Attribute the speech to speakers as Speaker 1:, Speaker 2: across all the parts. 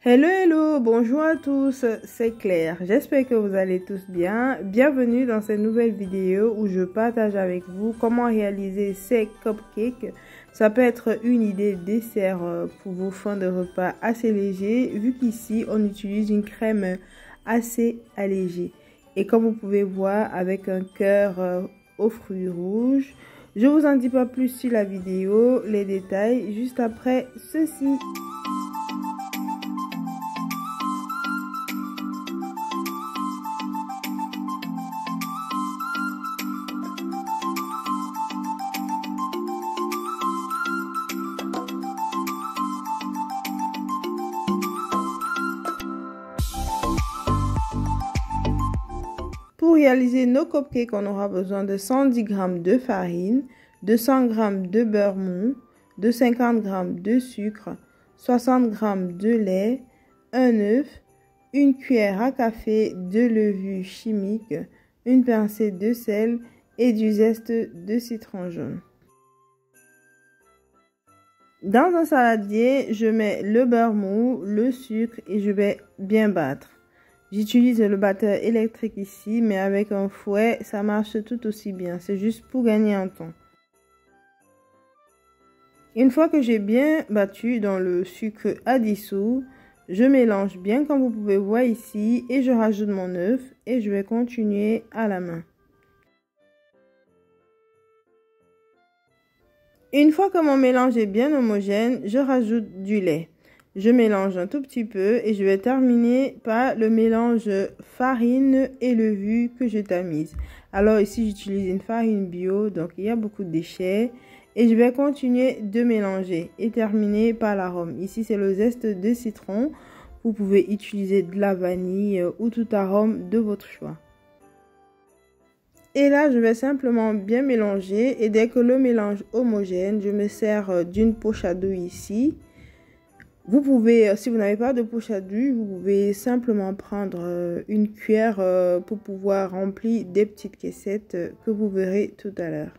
Speaker 1: Hello, hello, bonjour à tous, c'est Claire. J'espère que vous allez tous bien. Bienvenue dans cette nouvelle vidéo où je partage avec vous comment réaliser ces cupcakes. Ça peut être une idée dessert pour vos fins de repas assez légers, vu qu'ici on utilise une crème assez allégée. Et comme vous pouvez voir, avec un cœur aux fruits rouges. Je vous en dis pas plus sur la vidéo, les détails juste après ceci. Pour réaliser nos cupcakes, on aura besoin de 110 g de farine, de 100 g de beurre mou, de 50 g de sucre, 60 g de lait, un œuf, une cuillère à café de levure chimique, une pincée de sel et du zeste de citron jaune. Dans un saladier, je mets le beurre mou, le sucre et je vais bien battre. J'utilise le batteur électrique ici, mais avec un fouet, ça marche tout aussi bien. C'est juste pour gagner un temps. Une fois que j'ai bien battu dans le sucre à dissoudre, je mélange bien comme vous pouvez voir ici et je rajoute mon œuf et je vais continuer à la main. Une fois que mon mélange est bien homogène, je rajoute du lait. Je mélange un tout petit peu et je vais terminer par le mélange farine et levure que je tamise. Alors ici, j'utilise une farine bio, donc il y a beaucoup de déchets. Et je vais continuer de mélanger et terminer par l'arôme. Ici, c'est le zeste de citron. Vous pouvez utiliser de la vanille ou tout arôme de votre choix. Et là, je vais simplement bien mélanger. Et dès que le mélange homogène, je me sers d'une poche à douille ici. Vous pouvez, si vous n'avez pas de poche à douille, vous pouvez simplement prendre une cuillère pour pouvoir remplir des petites caissettes que vous verrez tout à l'heure.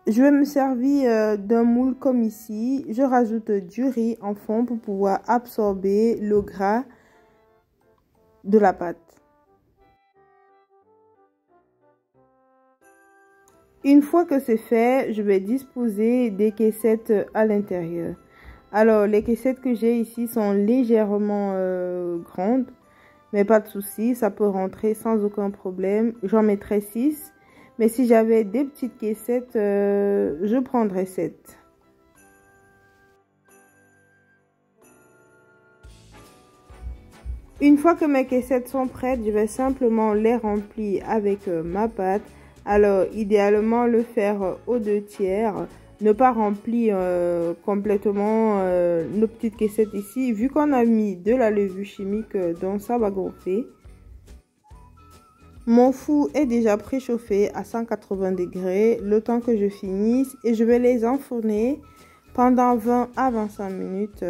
Speaker 1: Je vais me servir d'un moule comme ici. Je rajoute du riz en fond pour pouvoir absorber le gras de la pâte. Une fois que c'est fait, je vais disposer des caissettes à l'intérieur. Alors, les caissettes que j'ai ici sont légèrement grandes, mais pas de souci, ça peut rentrer sans aucun problème. J'en mettrai 6, mais si j'avais des petites caissettes, je prendrais 7. Une fois que mes caissettes sont prêtes, je vais simplement les remplir avec ma pâte. Alors, idéalement, le faire aux 2/3. Ne pas remplir complètement nos petites caissettes ici, vu qu'on a mis de la levure chimique, donc ça va gonfler. Mon four est déjà préchauffé à 180 degrés, le temps que je finisse, et je vais les enfourner pendant 20 à 25 minutes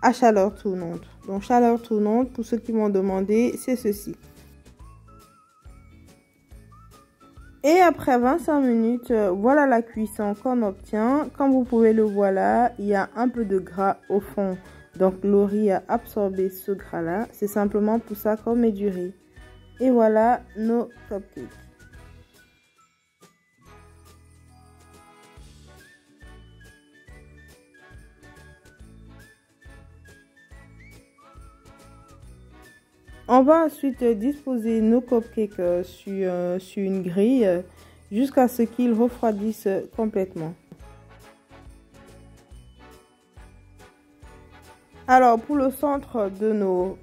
Speaker 1: à chaleur tournante. Donc chaleur tournante, pour ceux qui m'ont demandé, c'est ceci. Et après 25 minutes, voilà la cuisson qu'on obtient. Comme vous pouvez le voir là, il y a un peu de gras au fond. Donc le riz a absorbé ce gras là. C'est simplement pour ça qu'on met du riz. Et voilà nos cupcakes. On va ensuite disposer nos cupcakes sur une grille jusqu'à ce qu'ils refroidissent complètement. Alors pour le centre de nos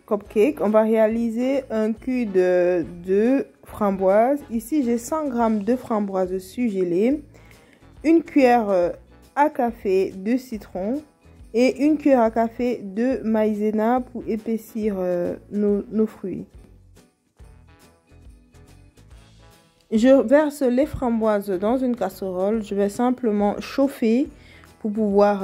Speaker 1: cupcakes, on va réaliser un cul de framboises. Ici j'ai 100 g de framboises surgelées, une cuillère à café de citron et une cuillère à café de maïzena pour épaissir nos fruits. Je verse les framboises dans une casserole. Je vais simplement chauffer pour pouvoir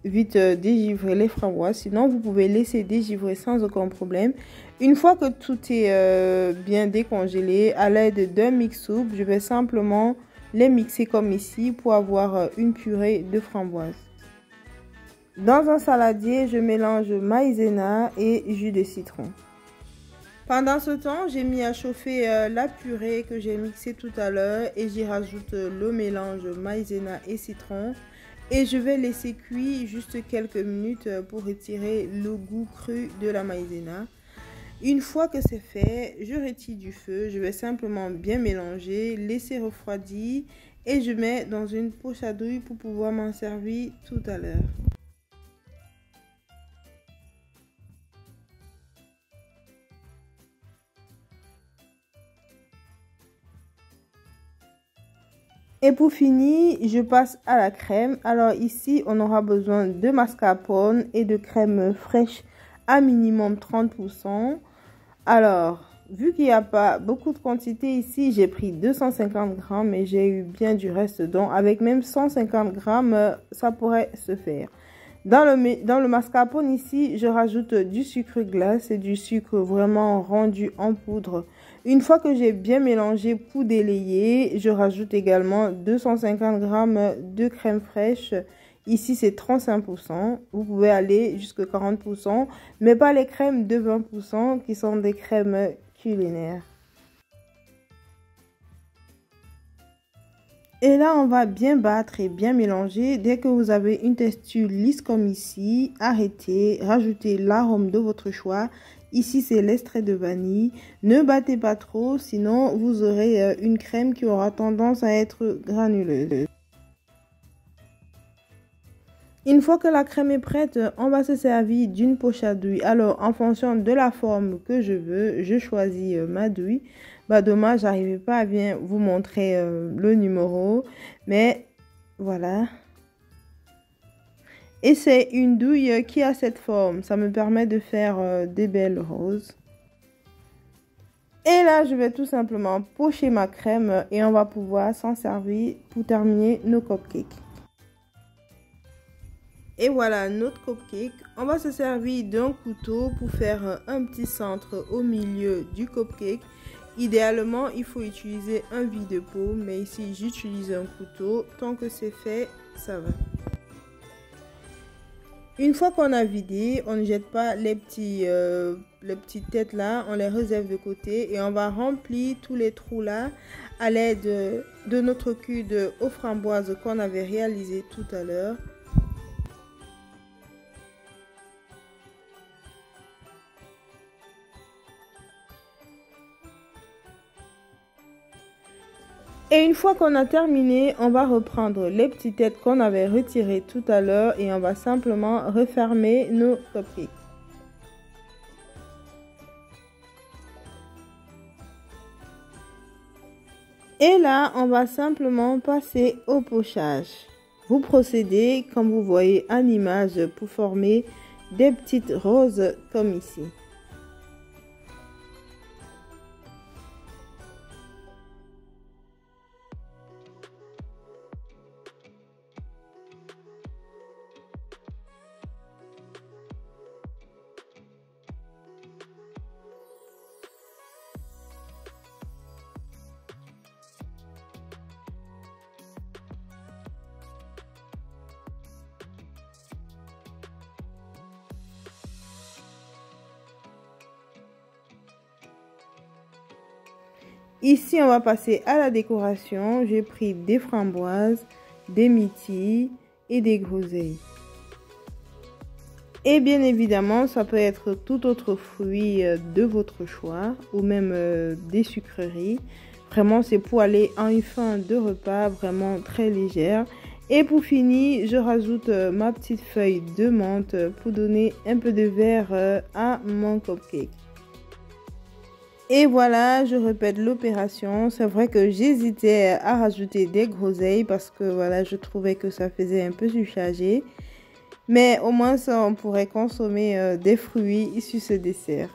Speaker 1: vite dégivrer les framboises. Sinon, vous pouvez laisser dégivrer sans aucun problème. Une fois que tout est bien décongelé, à l'aide d'un mix-soupe, je vais simplement les mixer comme ici pour avoir une purée de framboises. Dans un saladier, je mélange maïzena et jus de citron. Pendant ce temps, j'ai mis à chauffer la purée que j'ai mixée tout à l'heure et j'y rajoute le mélange maïzena et citron. Et je vais laisser cuire juste quelques minutes pour retirer le goût cru de la maïzena. Une fois que c'est fait, je retire du feu. Je vais simplement bien mélanger, laisser refroidir et je mets dans une poche à douille pour pouvoir m'en servir tout à l'heure. Et pour finir, je passe à la crème. Alors ici, on aura besoin de mascarpone et de crème fraîche à minimum 30%. Alors, vu qu'il n'y a pas beaucoup de quantité ici, j'ai pris 250 grammes et j'ai eu bien du reste dedans. Avec même 150 grammes, ça pourrait se faire. Dans le mascarpone ici, je rajoute du sucre glace et du sucre vraiment rendu en poudre. Une fois que j'ai bien mélangé pour délayer, je rajoute également 250 grammes de crème fraîche. Ici, c'est 35%. Vous pouvez aller jusqu'à 40%, mais pas les crèmes de 20% qui sont des crèmes culinaires. Et là, on va bien battre et bien mélanger. Dès que vous avez une texture lisse comme ici, arrêtez, rajoutez l'arôme de votre choix. Ici, c'est l'extrait de vanille. Ne battez pas trop, sinon vous aurez une crème qui aura tendance à être granuleuse. Une fois que la crème est prête, on va se servir d'une poche à douille. Alors, en fonction de la forme que je veux, je choisis ma douille. Bah, dommage, j'arrivais pas à bien vous montrer le numéro. Mais voilà. Et c'est une douille qui a cette forme. Ça me permet de faire des belles roses. Et là, je vais tout simplement pocher ma crème et on va pouvoir s'en servir pour terminer nos cupcakes. Et voilà notre cupcake. On va se servir d'un couteau pour faire un petit centre au milieu du cupcake. Idéalement, il faut utiliser un vide-pot, mais ici j'utilise un couteau. Tant que c'est fait, ça va. Une fois qu'on a vidé, on ne jette pas les petites têtes là, on les réserve de côté et on va remplir tous les trous là à l'aide de notre cuve aux framboises qu'on avait réalisé tout à l'heure. Et une fois qu'on a terminé, on va reprendre les petites têtes qu'on avait retirées tout à l'heure et on va simplement refermer nos cupcakes. Et là, on va simplement passer au pochage. Vous procédez comme vous voyez en image pour former des petites roses comme ici. Ici, on va passer à la décoration. J'ai pris des framboises, des myrtilles et des groseilles. Et bien évidemment, ça peut être tout autre fruit de votre choix ou même des sucreries. Vraiment, c'est pour aller en une fin de repas vraiment très légère. Et pour finir, je rajoute ma petite feuille de menthe pour donner un peu de vert à mon cupcake. Et voilà, je répète l'opération. C'est vrai que j'hésitais à rajouter des groseilles parce que voilà, je trouvais que ça faisait un peu surchargé. Mais au moins, ça, on pourrait consommer des fruits sur ce dessert.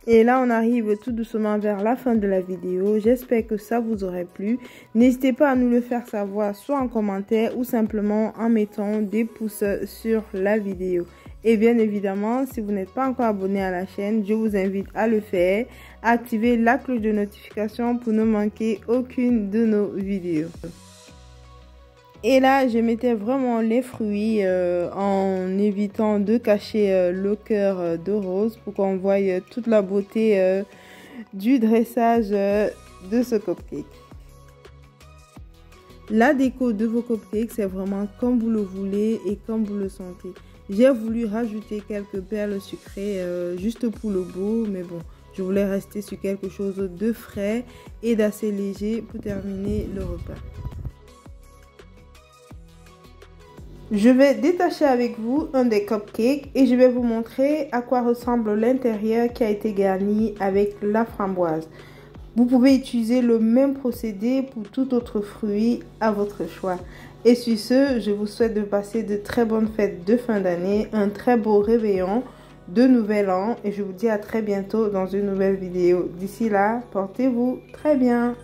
Speaker 1: Et là, on arrive tout doucement vers la fin de la vidéo. J'espère que ça vous aurait plu. N'hésitez pas à nous le faire savoir, soit en commentaire ou simplement en mettant des pouces sur la vidéo. Et bien évidemment, si vous n'êtes pas encore abonné à la chaîne, je vous invite à le faire. Activez la cloche de notification pour ne manquer aucune de nos vidéos. Et là, je mettais vraiment les fruits en évitant de cacher le cœur de rose pour qu'on voie toute la beauté du dressage de ce cupcake. La déco de vos cupcakes, c'est vraiment comme vous le voulez et comme vous le sentez. J'ai voulu rajouter quelques perles sucrées juste pour le beau, mais bon, je voulais rester sur quelque chose de frais et d'assez léger pour terminer le repas. Je vais détacher avec vous un des cupcakes et je vais vous montrer à quoi ressemble l'intérieur qui a été garni avec la framboise. Vous pouvez utiliser le même procédé pour tout autre fruit à votre choix. Et sur ce, je vous souhaite de passer de très bonnes fêtes de fin d'année, un très beau réveillon de nouvel an et je vous dis à très bientôt dans une nouvelle vidéo. D'ici là, portez-vous très bien.